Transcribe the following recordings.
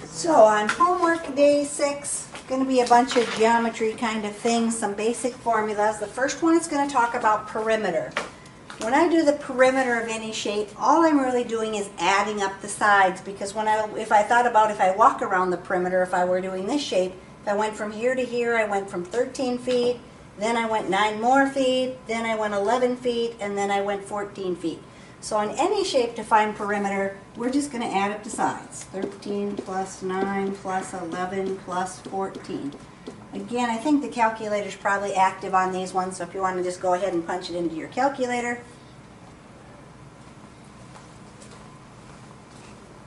So on homework day 6, going to be a bunch of geometry kind of things, some basic formulas. The first one is going to talk about perimeter. When I do the perimeter of any shape, all I'm really doing is adding up the sides, because if I thought about if I walk around the perimeter, if I were doing this shape, if I went from here to here, I went from 13 feet, then I went 9 more feet, then I went 11 feet, and then I went 14 feet. So on any shape to find perimeter, we're just going to add up the sides. 13 plus 9 plus 11 plus 14. Again, I think the calculator's probably active on these ones, so if you want to just go ahead and punch it into your calculator.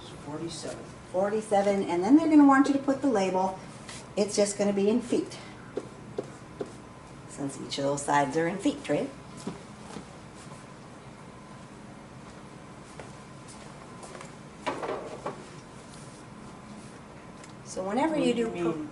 It's 47. 47, and then they're going to want you to put the label. It's just going to be in feet, since each of those sides are in feet, right? So whenever you do...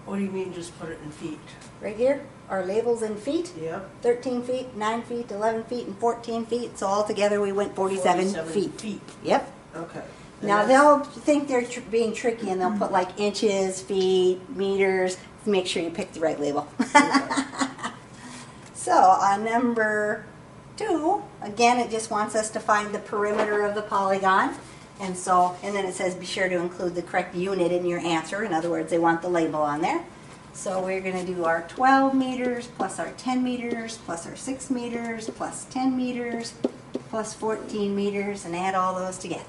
What do you mean just put it in feet? Right here, our labels in feet. Yeah. 13 feet, 9 feet, 11 feet, and 14 feet. So altogether we went 47 feet. Yep. Okay. Now they'll think they're being tricky and they'll put like inches, feet, meters. Make sure you pick the right label. So on number 2, again it just wants us to find the perimeter of the polygon. And then it says be sure to include the correct unit in your answer. In other words, they want the label on there. So we're going to do our 12 meters plus our 10 meters plus our 6 meters plus 10 meters plus 14 meters and add all those together.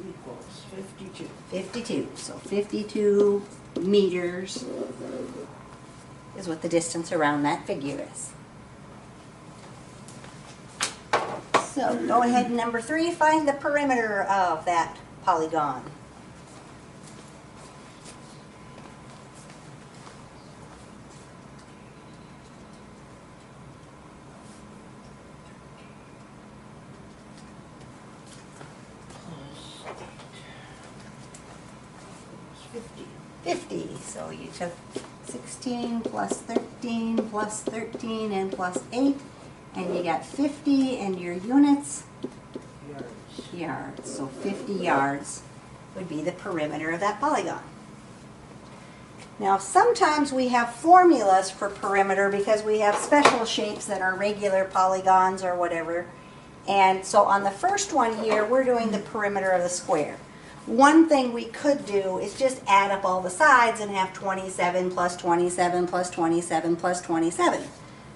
Equals 52. 52. So 52 meters is what the distance around that figure is. So go ahead and number 3, find the perimeter of that polygon. Plus 50. 50. So you took 16 plus 13 plus 13 and plus 8, and you got 50, and your units? Yards. Yards. So 50 yards would be the perimeter of that polygon. Now sometimes we have formulas for perimeter because we have special shapes that are regular polygons or whatever. And so on the first one here, we're doing the perimeter of the square. One thing we could do is just add up all the sides and have 27 plus 27 plus 27 plus 27.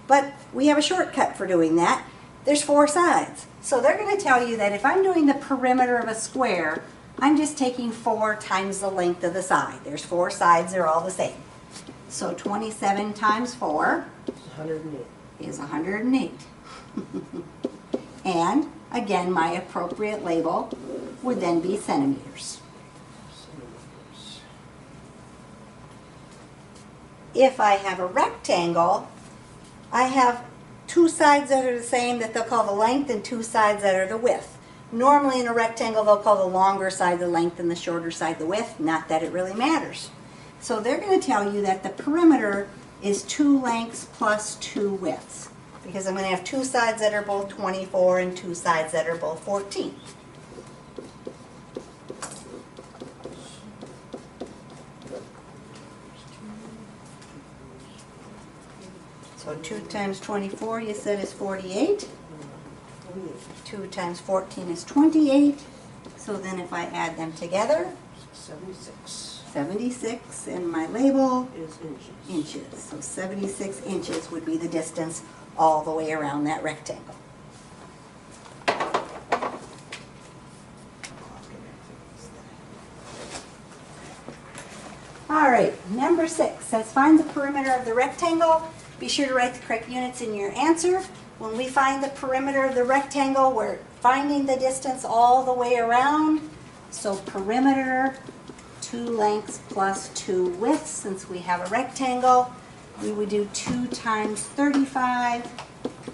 But we have a shortcut for doing that. There's 4 sides. So they're going to tell you that if I'm doing the perimeter of a square, I'm just taking 4 times the length of the side. There's 4 sides, they're all the same. So 27 times 4 is 108. And again, my appropriate label would then be centimeters. If I have a rectangle, I have 2 sides that are the same that they'll call the length and 2 sides that are the width. Normally in a rectangle they'll call the longer side the length and the shorter side the width, not that it really matters. So they're going to tell you that the perimeter is 2 lengths plus 2 widths, because I'm going to have 2 sides that are both 24 and 2 sides that are both 14. So 2 times 24 you said is 48. 2 times 14 is 28. So then if I add them together, 76. 76, and my label Is inches. inches. So 76 inches would be the distance all the way around that rectangle. All right, number 6 says find the perimeter of the rectangle. Be sure to write the correct units in your answer. When we find the perimeter of the rectangle, we're finding the distance all the way around. So perimeter, 2 lengths plus 2 widths. Since we have a rectangle, we would do 2 times 35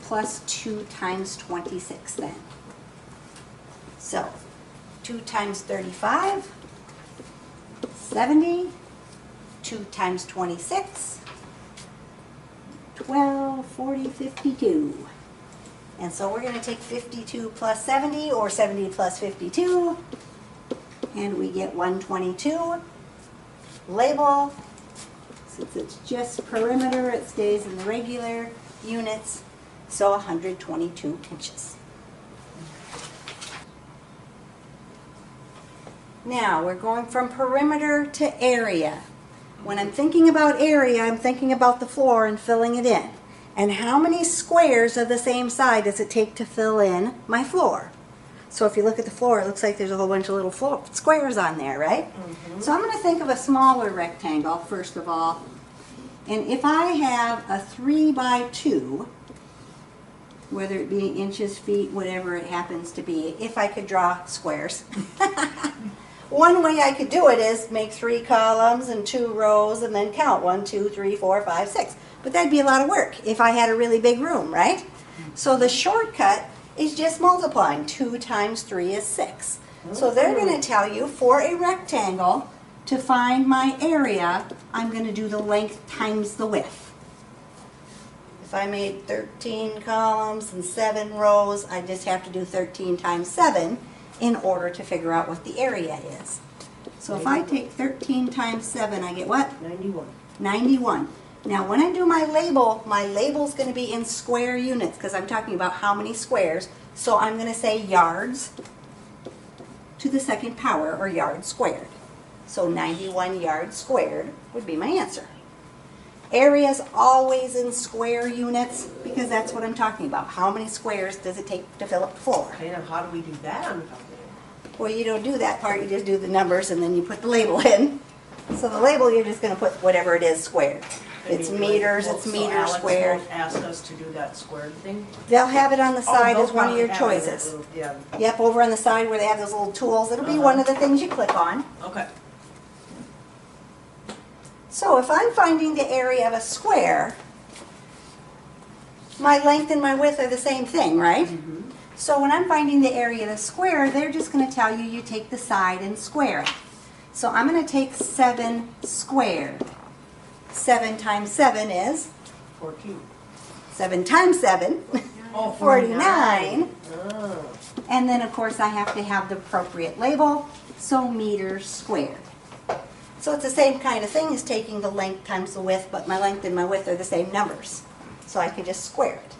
plus 2 times 26 then. So 2 times 35 70. 2 times 26. 12, 40, 52. And so we're going to take 52 plus 70, or 70 plus 52, and we get 122. Label, since it's just perimeter, it stays in the regular units, so 122 inches. Now, we're going from perimeter to area. When I'm thinking about area, I'm thinking about the floor and filling it in. And how many squares of the same side does it take to fill in my floor? So if you look at the floor, it looks like there's a whole bunch of little squares on there, right? Mm-hmm. So I'm going to think of a smaller rectangle, first of all. And if I have a 3 by 2, whether it be inches, feet, whatever it happens to be, if I could draw squares. One way I could do it is make 3 columns and 2 rows and then count 1, 2, 3, 4, 5, 6. But that'd be a lot of work if I had a really big room, right? So the shortcut is just multiplying. 2 times 3 is 6. So they're going to tell you for a rectangle, to find my area, I'm going to do the length times the width. If I made 13 columns and 7 rows, I just have to do 13 times 7 in order to figure out what the area is. So if I take 13 times 7, I get what? 91. 91. Now when I do my label's going to be in square units because I'm talking about how many squares. So I'm going to say yards to the second power, or yards squared. So 91 yards squared would be my answer. Area is always in square units because that's what I'm talking about. How many squares does it take to fill up the floor? Okay, now how do we do that on the calculator? Well, you don't do that part. You just do the numbers and then you put the label in. So the label, you're just going to put whatever it is squared. It's meters, it's meters squared. Alex won't ask us to do that squared thing? They'll have it on the side they'll as one of your probably have it in choices. that little- Yeah, Yep, over on the side where they have those little tools. It'll be one of the things you click on. okay. So if I'm finding the area of a square, my length and my width are the same thing, right? Mm-hmm. So when I'm finding the area of the square, they're just going to tell you, you take the side and square it. So I'm going to take 7 squared. 7 times 7 is? 14. 7 times 7, Oh, 49. Oh. And then of course I have to have the appropriate label, so meters squared. So it's the same kind of thing as taking the length times the width, but my length and my width are the same numbers. So I can just square it.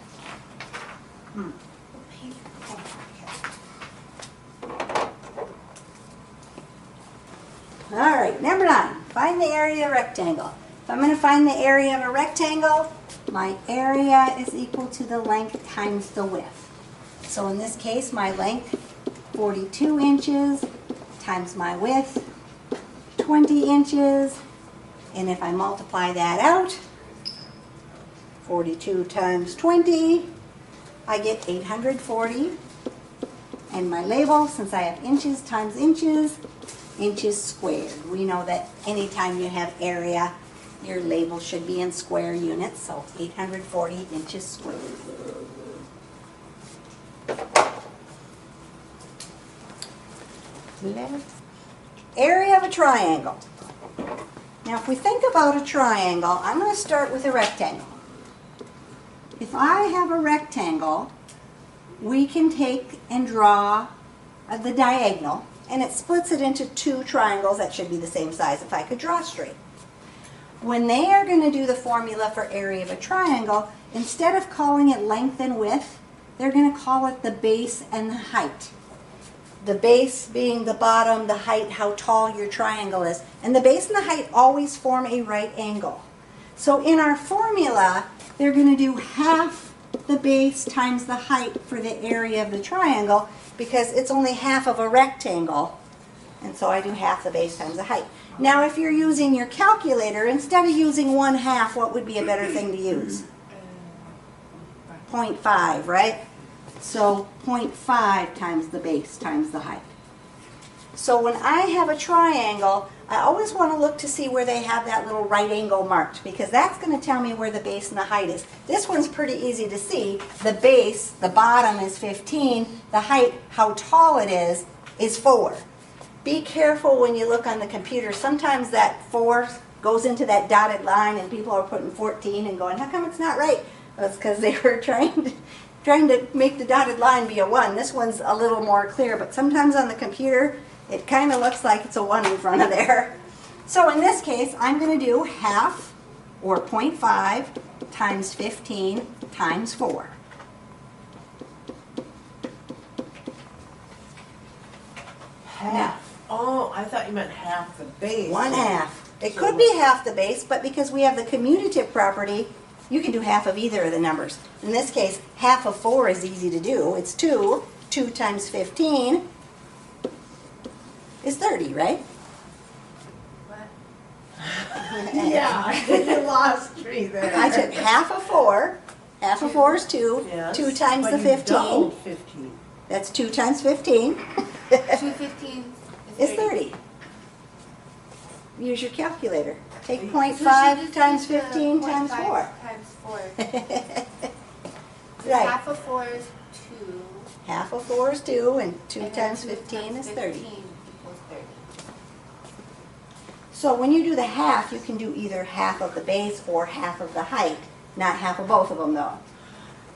All right, number 9, find the area of a rectangle. If I'm going to find the area of a rectangle, my area is equal to the length times the width. So in this case, my length, 42 inches, times my width, 20 inches. And if I multiply that out, 42 times 20, I get 840. And my label, since I have inches times inches, inches squared. We know that anytime you have area, your label should be in square units, so 840 inches squared. Area of a triangle. Now if we think about a triangle, I'm going to start with a rectangle. If I have a rectangle, we can take and draw the diagonal, and it splits it into 2 triangles that should be the same size if I could draw straight. When they are going to do the formula for area of a triangle, instead of calling it length and width, they're going to call it the base and the height. The base being the bottom, the height, how tall your triangle is. And the base and the height always form a right angle. So in our formula, they're going to do half the base times the height for the area of the triangle because it's only half of a rectangle. And so I do half the base times the height. Now if you're using your calculator, instead of using 1/2, what would be a better thing to use? 0.5, right? So 0.5 times the base times the height. So when I have a triangle, I always want to look to see where they have that little right angle marked because that's going to tell me where the base and the height is. This one's pretty easy to see. The base, the bottom is 15. The height, how tall it is 4. be careful when you look on the computer. Sometimes that 4 goes into that dotted line and people are putting 14 and going, how come it's not right? Well, it's because they were trying to make the dotted line be a 1. This one's a little more clear, but sometimes on the computer it kind of looks like it's a 1 in front of there. So in this case, I'm going to do half, or 0.5, times 15 times 4. Half. Oh, I thought you meant half the base. 1/2. It So could be half the base, but because we have the commutative property, you can do half of either of the numbers. In this case, half of 4 is easy to do. It's 2. 2 times 15 is 30, right? Yeah, you lost me there. I took half of 4. Half of 4 is 2. Yes, 2 times but the you 15. doubled 15. That's 2 times 15 215 is 30. Use your calculator. Take So 0.5 times 15 times 4. Times 4. Right. Half of 4 is 2. Half of 4 is 2, and 2 and then times 2 15 times is 30. 15 equals 30. So when you do the half, you can do either half of the base or half of the height, not half of both of them though.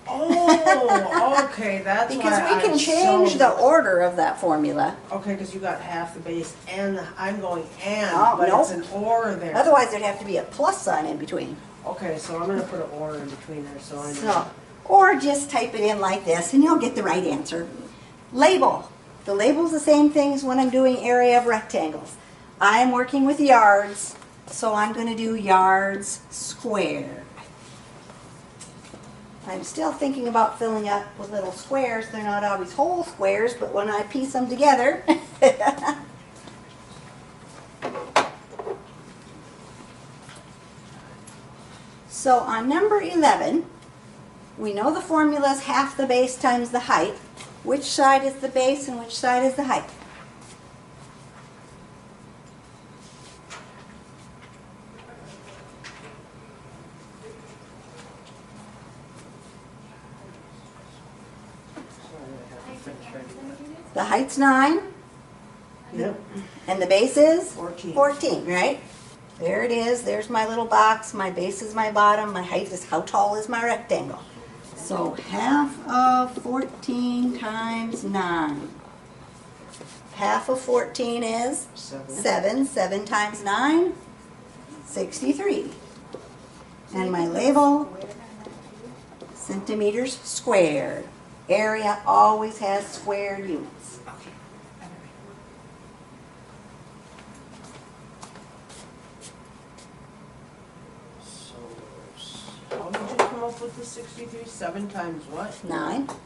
Oh, okay, that's why Because we can I'm change so- the order of that formula. Okay, because you got half the base and I'm going and, Oh, but nope. it's an or there. Otherwise, there'd have to be a plus sign in between. Okay, so I'm gonna put an or in between there, so I know. So, or just type it in like this and you'll get the right answer. Label. The label's the same thing as when I'm doing area of rectangles. I'm working with yards, so I'm going to do yards squared. I'm still thinking about filling up with little squares. They're not always whole squares, but when I piece them together. So on number 11, we know the formula is half the base times the height. Which side is the base and which side is the height? The height's 9, Yep. and the base is? 14. 14, right? There it is. There's my little box. My base is my bottom. My height is how tall is my rectangle. So half of 14 times 9. Half of 14 is 7. 7 times 9, 63. And my label, centimeters squared. Area always has squared units. So, how did you come up with the 63? 7 times what? 9. Half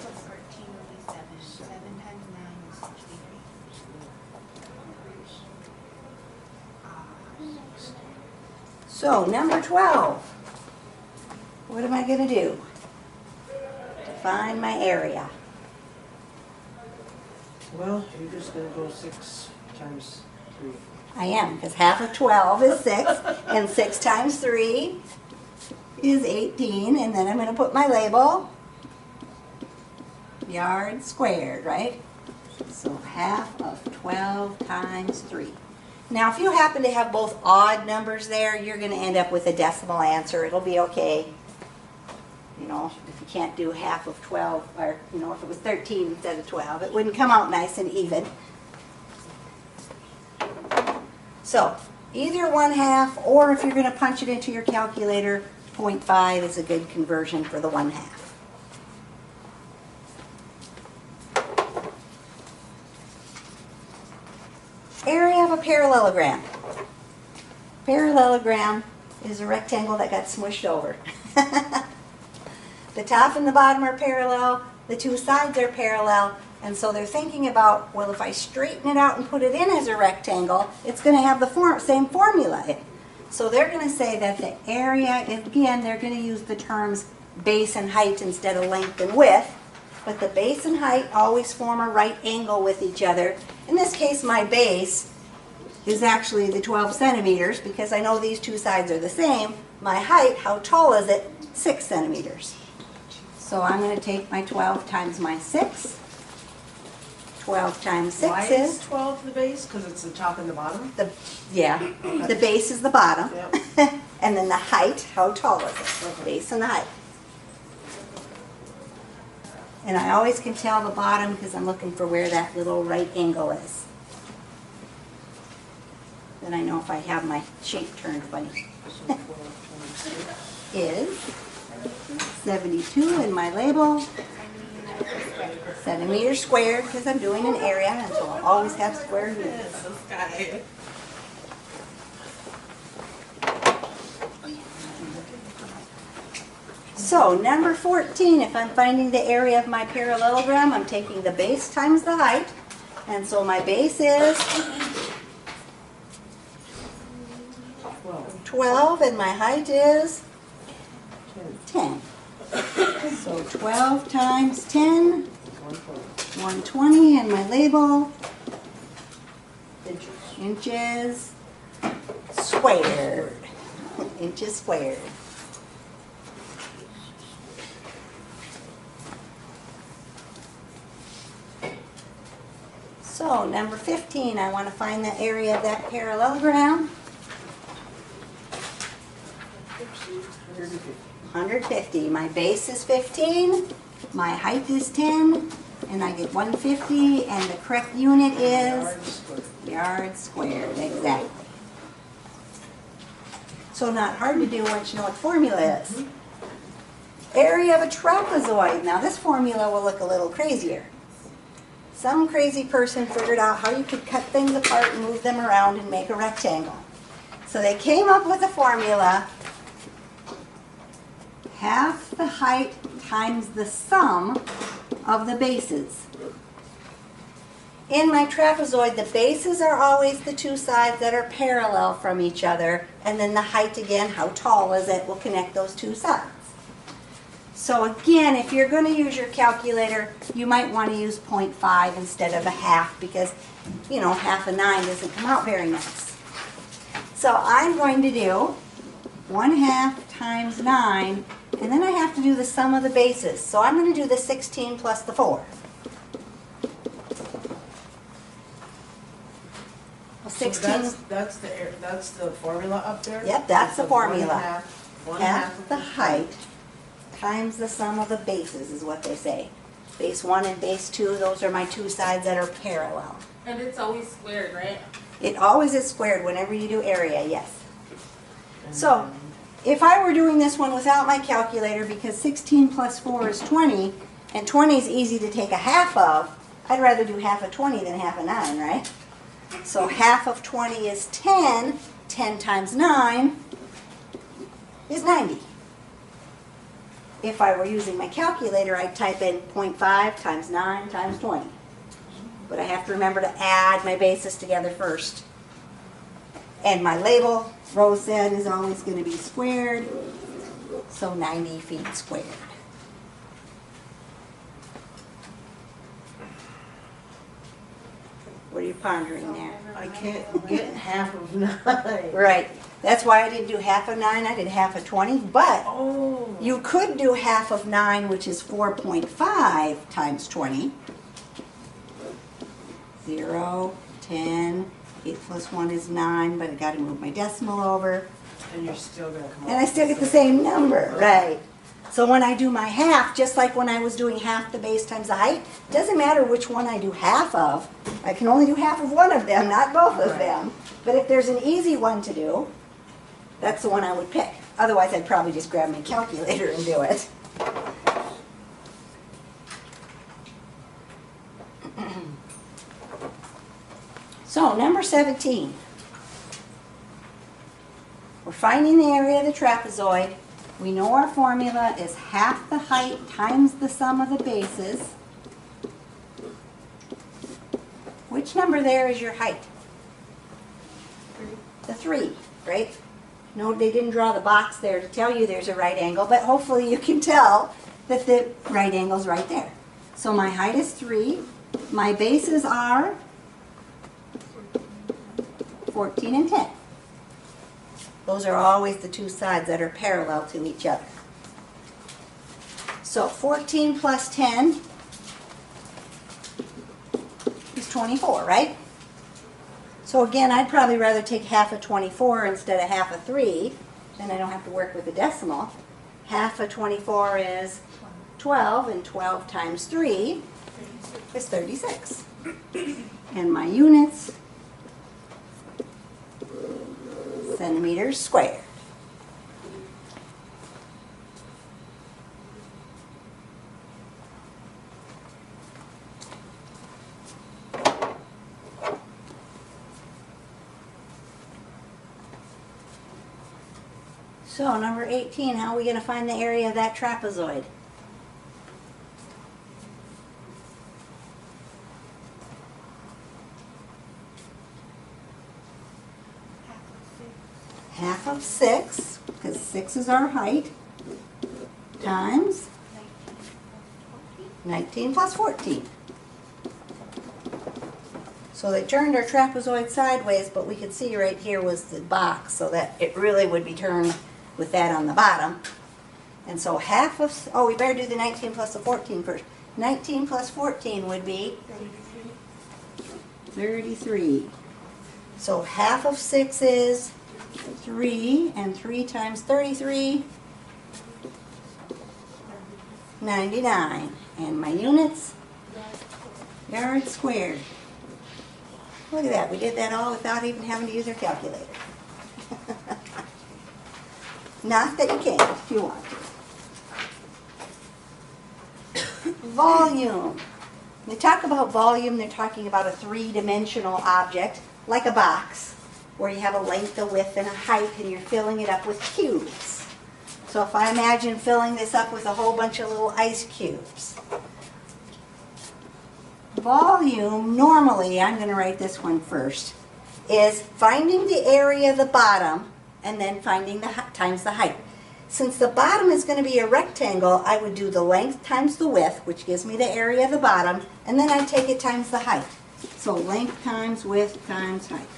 of 14 will be 7. 7 times 9 is 63. So number 12. What am I going to do? Define my area. Well, you're just gonna go 6 times 3. I am, because half of 12 is 6, and 6 times 3 is 18, and then I'm going to put my label, yard squared, right? So half of 12 times 3. Now, if you happen to have both odd numbers there, you're going to end up with a decimal answer. It'll be okay. You know, if you can't do half of 12, or, you know, if it was 13 instead of 12, it wouldn't come out nice and even. So, either 1/2, or if you're going to punch it into your calculator, 0.5 is a good conversion for the 1/2. Area of a parallelogram. Parallelogram is a rectangle that got smushed over. The top and the bottom are parallel, the two sides are parallel, and so they're thinking about, well, if I straighten it out and put it in as a rectangle, it's going to have the same formula in. So they're going to say that the area, again, they're going to use the terms base and height instead of length and width, but the base and height always form a right angle with each other. In this case, my base is actually the 12 centimeters because I know these two sides are the same. My height, how tall is it? 6 centimeters. So I'm going to take my 12 times my 6. 12 times 6 Why is, is 12 the base? Because it's the top and the bottom? the base is the bottom. Yep. And then the height, how tall is it? Okay. Base and the height. And I always can tell the bottom because I'm looking for where that little right angle is. Then I know if I have my shape turned funny. So 12 times 6. Is 72 in my label. Centimeters squared because I'm doing an area and so I'll always have square units. Yes, this guy. So number 14, if I'm finding the area of my parallelogram, I'm taking the base times the height. And so my base is 12 and my height is 10. So 12 times 10, 120, and my label, inches squared. Inches squared. So number 15, I want to find the area of that parallelogram. 150. My base is 15, my height is 10, and I get 150, and the correct unit is yards squared. Exactly. So not hard to do once you know what formula is. Area of a trapezoid. Now this formula will look a little crazier. Some crazy person figured out how you could cut things apart and move them around and make a rectangle. So they came up with a formula: half the height times the sum of the bases. In my trapezoid, the bases are always the two sides that are parallel from each other, and then the height again, how tall is it, will connect those two sides. So again, if you're going to use your calculator, you might want to use 0.5 instead of a half because, you know, half a 9 doesn't come out very nice. So I'm going to do 1/2 times 9, and then I have to do the sum of the bases. So I'm going to do the 16 plus the 4. Well, 16. So that's the formula up there? Yep, that's the formula. One Half of the height times the sum of the bases is what they say. Base 1 and base 2, those are my two sides that are parallel. And it's always squared, right? It always is squared whenever you do area, yes. So, if I were doing this one without my calculator, because 16 plus 4 is 20, and 20 is easy to take a half of, I'd rather do half of 20 than half of 9, right? So half of 20 is 10. 10 times 9 is 90. If I were using my calculator, I'd type in 0.5 times 9 times 20. But I have to remember to add my bases together first. And my label, Rose said, is always going to be squared. So 90 feet squared. What are you pondering there? I can't get half of 9. Right. That's why I didn't do half of 9. I did half of 20. But Oh. you could do half of 9, which is 4.5 times 20. 0, 10, 8 plus 1 is 9, but I got to move my decimal over. And you're still going to come up And I still get the same number, right? So when I do my half, just like when I was doing half the base times the height, doesn't matter which one I do half of. I can only do half of one of them, not both of them. But if there's an easy one to do, that's the one I would pick. Otherwise, I'd probably just grab my calculator and do it. So, number 17. We're finding the area of the trapezoid. We know our formula is half the height times the sum of the bases. Which number there is your height? The 3, right? No, they didn't draw the box there to tell you there's a right angle, but hopefully you can tell that the right angle's right there. So my height is 3. My bases are 14 and 10. Those are always the two sides that are parallel to each other. So 14 plus 10 is 24, right? So again, I'd probably rather take half of 24 instead of half of 3. Then I don't have to work with the decimal. Half of 24 is 12, and 12 times 3 is 36. And my units, centimeters squared. So number 18, how are we going to find the area of that trapezoid? Half of 6. Half of 6, because 6 is our height, times 19 plus 14. So they turned our trapezoid sideways, but we could see right here was the box, so that it really would be turned with that on the bottom. And so half of, oh, we better do the 19 plus the 14 first. 19 plus 14 would be 33. So half of 6 is 3, and 3 times 33, 99. And my units, yards squared. Look at that, we did that all without even having to use our calculator. Not that you can't if you want to. Volume. When they talk about volume, they're talking about a three-dimensional object, like a box, where you have a length, a width, and a height, and you're filling it up with cubes. So if I imagine filling this up with a whole bunch of little ice cubes. Volume, normally, I'm going to write this one first, is finding the area of the bottom and then finding the times the height. Since the bottom is going to be a rectangle, I would do the length times the width, which gives me the area of the bottom, and then I take it times the height. So length times width times height.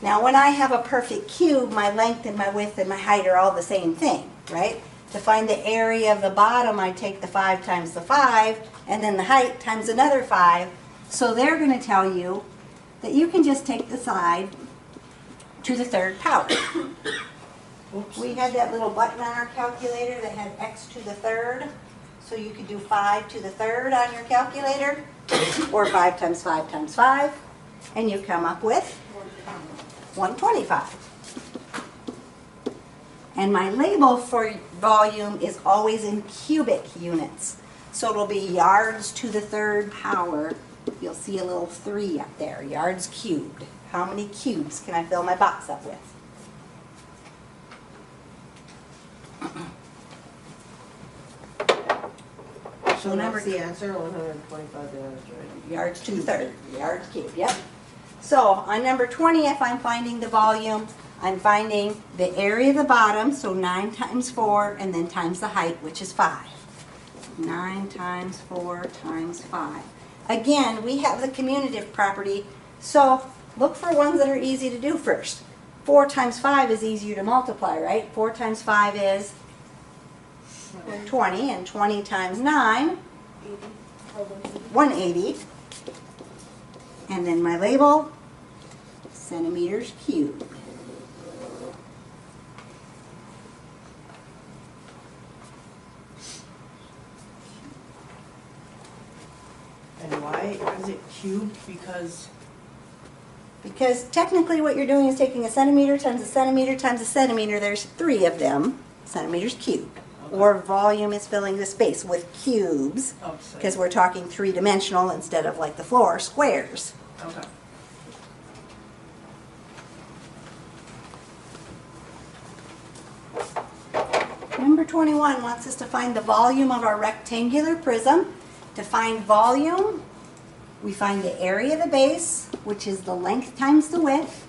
Now when I have a perfect cube, my length and my width and my height are all the same thing, right? To find the area of the bottom, I take the 5 times the 5, and then the height times another 5. So they're going to tell you that you can just take the side to the third power. Oops. We had that little button on our calculator that had x to the third. So you could do 5 to the third on your calculator, or 5 times 5 times 5, and you come up with 125. And my label for volume is always in cubic units. So it'll be yards to the third power. You'll see a little 3 up there, yards cubed. How many cubes can I fill my box up with? So that's the answer, 125 yards, right? Yards to the third, yards cubed, yep. So on number 20, if I'm finding the volume, I'm finding the area of the bottom, so 9 times 4, and then times the height, which is 5. 9 times 4 times 5. Again, we have the commutative property, so look for ones that are easy to do first. 4 times 5 is easier to multiply, right? 4 times 5 is 20, and 20 times 9, 180. And then my label, centimeters cubed. And why is it cubed? Because technically what you're doing is taking a centimeter times a centimeter times a centimeter. There's 3 of them, centimeters cubed. Okay. Or volume is filling the space with cubes, Outside. because we're talking 3-dimensional instead of like the floor, squares. Okay. Number 21 wants us to find the volume of our rectangular prism. To find volume, we find the area of the base, which is the length times the width,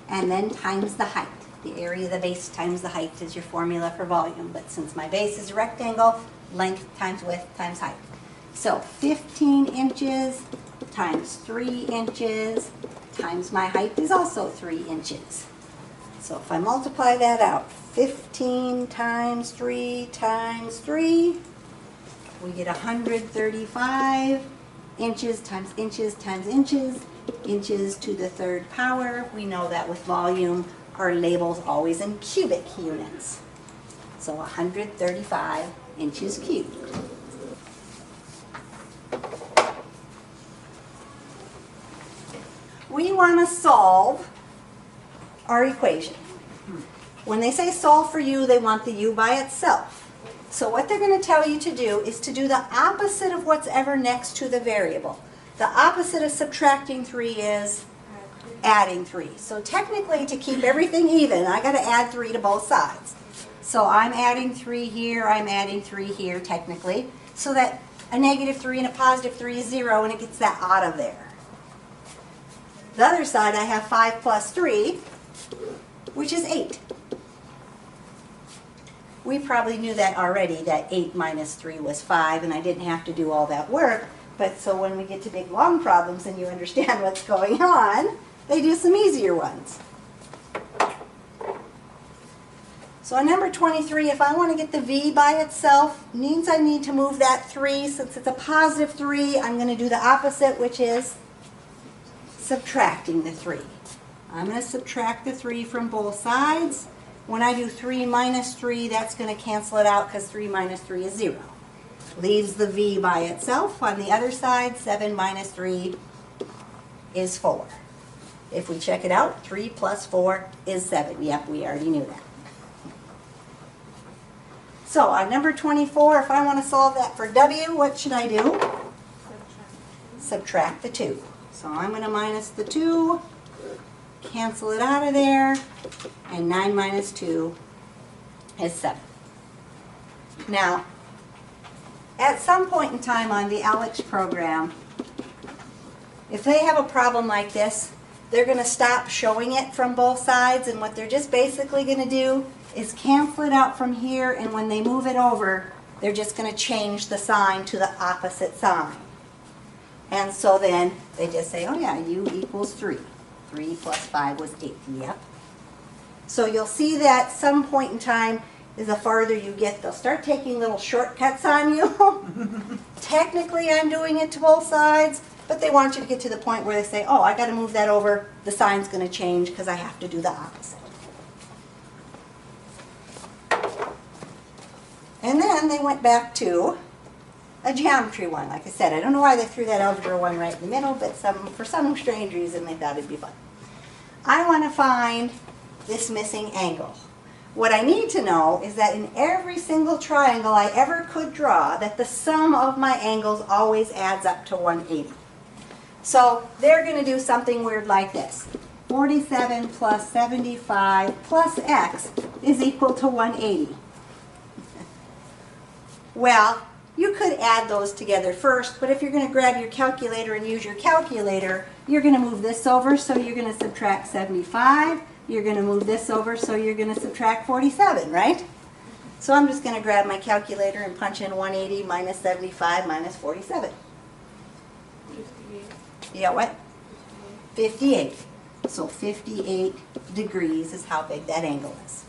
and then times the height. The area of the base times the height is your formula for volume, but since my base is a rectangle, length times width times height. So 15 inches times 3 inches times my height is also 3 inches. So if I multiply that out, 15 times 3 times 3 we get 135 inches times inches times inches, inches to the third power. We know that with volume, our label's always in cubic units. So 135 inches cubed. We want to solve our equation. When they say solve for u, they want the u by itself. So what they're going to tell you to do is to do the opposite of what's ever next to the variable. The opposite of subtracting 3 is adding 3. So technically, to keep everything even, I got to add 3 to both sides. So I'm adding 3 here, I'm adding 3 here technically, so that a negative 3 and a positive 3 is 0, and it gets that out of there. The other side, I have 5 plus 3, which is 8. We probably knew that already, that 8 minus 3 was 5, and I didn't have to do all that work. But so when we get to big, long problems and you understand what's going on, they do some easier ones. So on number 23, if I want to get the v by itself, means I need to move that 3. Since it's a positive 3, I'm going to do the opposite, which is subtracting the 3. I'm going to subtract the 3 from both sides. When I do 3 minus 3, that's going to cancel it out because 3 minus 3 is 0. Leaves the v by itself. On the other side, 7 minus 3 is 4. If we check it out, 3 plus 4 is 7. Yep, we already knew that. So on number 24, if I want to solve that for w, what should I do? Subtract the 2. So I'm going to minus the 2, cancel it out of there, and 9 minus 2 is 7. Now, at some point in time on the Alex program, if they have a problem like this, they're going to stop showing it from both sides, and what they're just basically going to do is cancel it out from here, and when they move it over, they're just going to change the sign to the opposite sign. And so then they just say, oh yeah, u equals 3. 3 plus 5 was 8. Yep. So you'll see that some point in time, the farther you get, they'll start taking little shortcuts on you. Technically, I'm doing it to both sides, but they want you to get to the point where they say, oh, I got to move that over. The sign's going to change because I have to do the opposite. And then they went back to a geometry one. Like I said, I don't know why they threw that algebra one right in the middle, but for some strange reason they thought it'd be fun. I want to find this missing angle. What I need to know is that in every single triangle I ever could draw, that the sum of my angles always adds up to 180. So they're going to do something weird like this. 47 plus 75 plus x is equal to 180. Well, you could add those together first, but if you're going to grab your calculator and use your calculator, you're going to move this over, so you're going to subtract 75. You're going to move this over, so you're going to subtract 47, right? So I'm just going to grab my calculator and punch in 180 minus 75 minus 47. 58. You got what? 58. So 58 degrees is how big that angle is.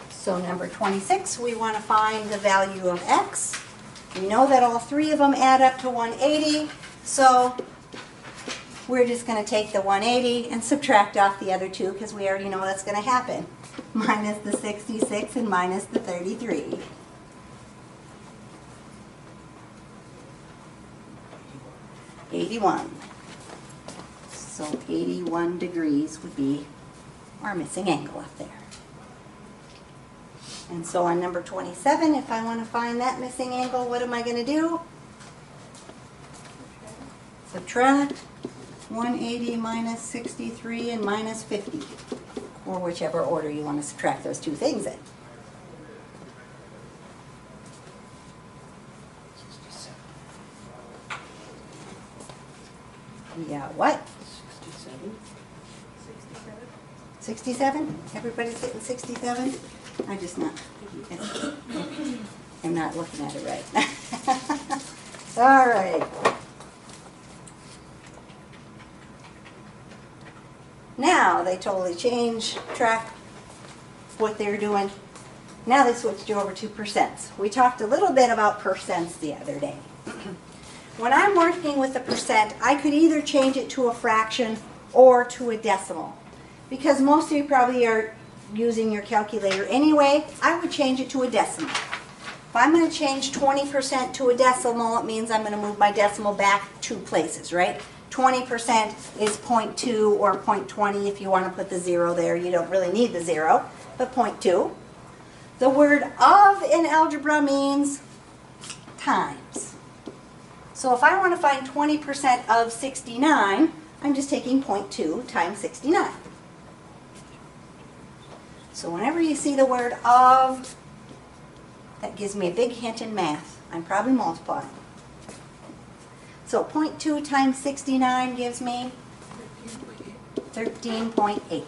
So number 26, we want to find the value of x. We know that all three of them add up to 180, so we're just going to take the 180 and subtract off the other two because we already know that's going to happen. Minus the 66 and minus the 33. $81. So 81 degrees would be our missing angle up there. And so on number 27, if I want to find that missing angle, what am I going to do? Subtract 180 minus 63 and minus 50, or whichever order you want to subtract those two things in. Yeah, what? 67. 67? Everybody's getting 67? I just not. I'm not looking at it right. All right. Now they totally change track what they're doing. Now they switched you over to percents. We talked a little bit about percents the other day. When I'm working with a percent, I could either change it to a fraction or to a decimal. Because most of you probably are using your calculator anyway, I would change it to a decimal. If I'm going to change 20% to a decimal, it means I'm going to move my decimal back 2 places, right? 20% is 0.2 or 0.20 if you want to put the 0 there. You don't really need the 0, but 0.2. The word of in algebra means times. So if I want to find 20% of 69, I'm just taking 0.2 times 69. So whenever you see the word of, that gives me a big hint in math. I'm probably multiplying. So 0.2 times 69 gives me 13.8.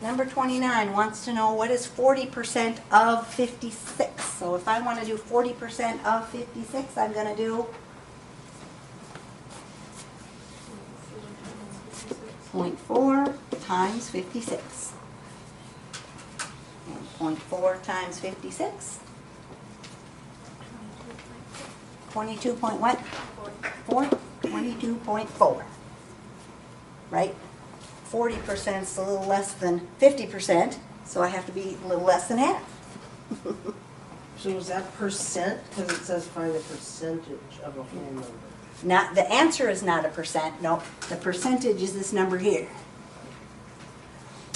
Number 29 wants to know what is 40% of 56. So if I want to do 40% of 56, I'm going to do 0.4 times 56. And 0.4 times 56. 22 point what? 4? 22.4. Right? 40% is a little less than 50%, so I have to be a little less than half. So is that percent? Because it says find the percentage of a whole number. Not, the answer is not a percent, no. The percentage is this number here.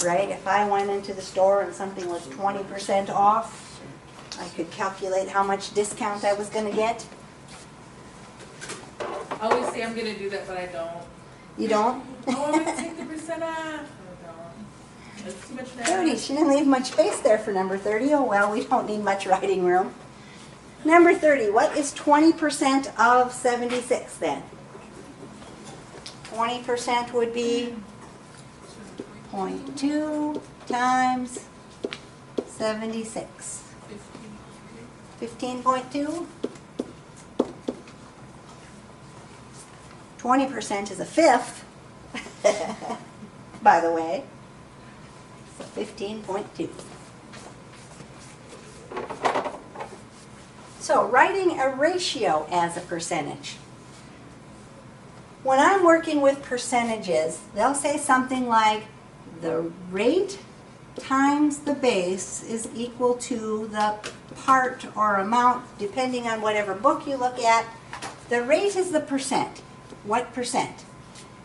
Right? If I went into the store and something was 20% off, I could calculate how much discount I was going to get. I always say I'm gonna do that, but I don't. You don't? Oh, I'm gonna take the percent off. I don't. That's too much 30. She didn't leave much space there for number 30. Oh, well, we don't need much writing room. Number 30, what is 20% of 76 then? 20% would be 0.2 times 76. 15.2? 20% is a fifth, by the way. So 15.2. So writing a ratio as a percentage. When I'm working with percentages, they'll say something like the rate times the base is equal to the part or amount, depending on whatever book you look at. The rate is the percent. What percent?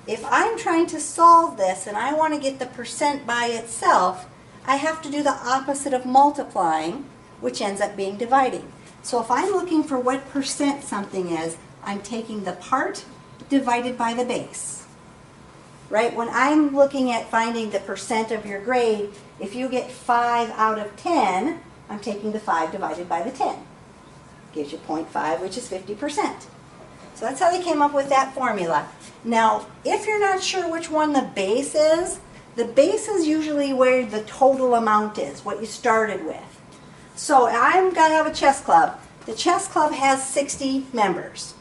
If I'm trying to solve this and I want to get the percent by itself, I have to do the opposite of multiplying, which ends up being dividing. So if I'm looking for what percent something is, I'm taking the part divided by the base. Right? When I'm looking at finding the percent of your grade, if you get 5 out of 10, I'm taking the 5 divided by the 10. Gives you 0.5, which is 50%. So that's how they came up with that formula. Now, if you're not sure which one the base is usually where the total amount is, what you started with. So I'm going to have a chess club. The chess club has 60 members.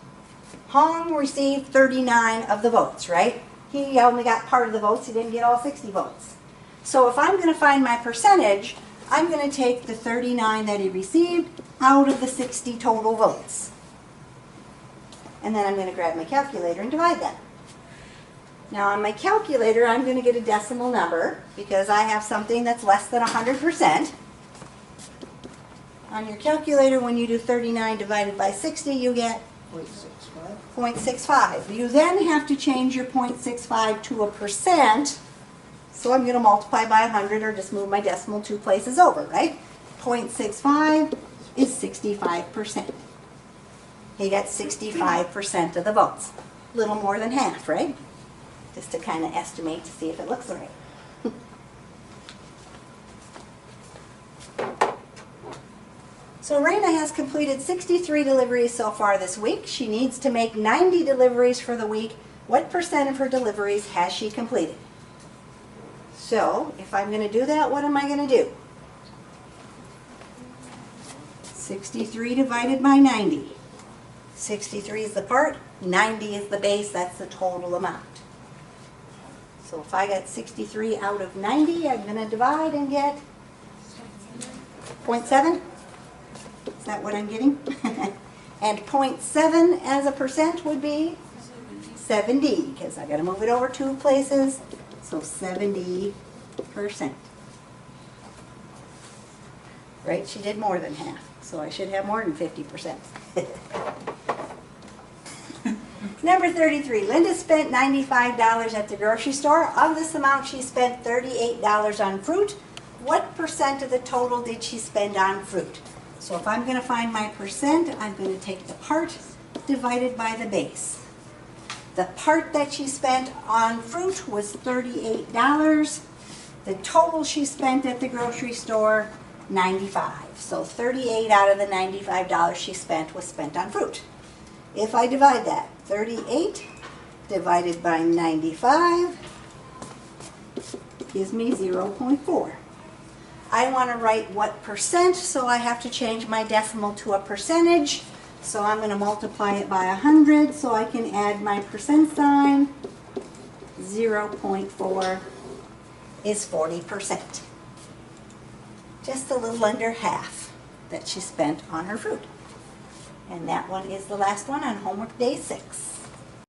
Hong received 39 of the votes, right? He only got part of the votes. He didn't get all 60 votes. So if I'm going to find my percentage, I'm going to take the 39 that he received out of the 60 total votes. And then I'm going to grab my calculator and divide that. Now on my calculator, I'm going to get a decimal number because I have something that's less than 100%. On your calculator, when you do 39 divided by 60, you get 0.65. 0.65. You then have to change your 0.65 to a percent. So I'm going to multiply by 100 or just move my decimal 2 places over, right? 0.65 is 65%. He got 65% of the votes. A little more than half, right? Just to kind of estimate to see if it looks right. So Raina has completed 63 deliveries so far this week. She needs to make 90 deliveries for the week What percent of her deliveries has she completed? So, if I'm going to do that, what am I going to do? 63 divided by 90. 63 is the part, 90 is the base, that's the total amount. So if I get 63 out of 90, I'm going to divide and get 0.7. Is that what I'm getting? And 0.7 as a percent would be 70, because I got to move it over 2 places, so 70%. Right, she did more than half, so I should have more than 50%. Number 33, Linda spent $95 at the grocery store. Of this amount, she spent $38 on fruit. What percent of the total did she spend on fruit? So if I'm going to find my percent, I'm going to take the part divided by the base. The part that she spent on fruit was $38. The total she spent at the grocery store, $95. So 38 out of the $95 she spent was spent on fruit. If I divide that, 38 divided by 95 gives me 0.4. I want to write what percent, so I have to change my decimal to a percentage. So I'm going to multiply it by 100 so I can add my percent sign. 0.4 is 40%. Just a little under half that she spent on her fruit. And that one is the last one on homework day 6.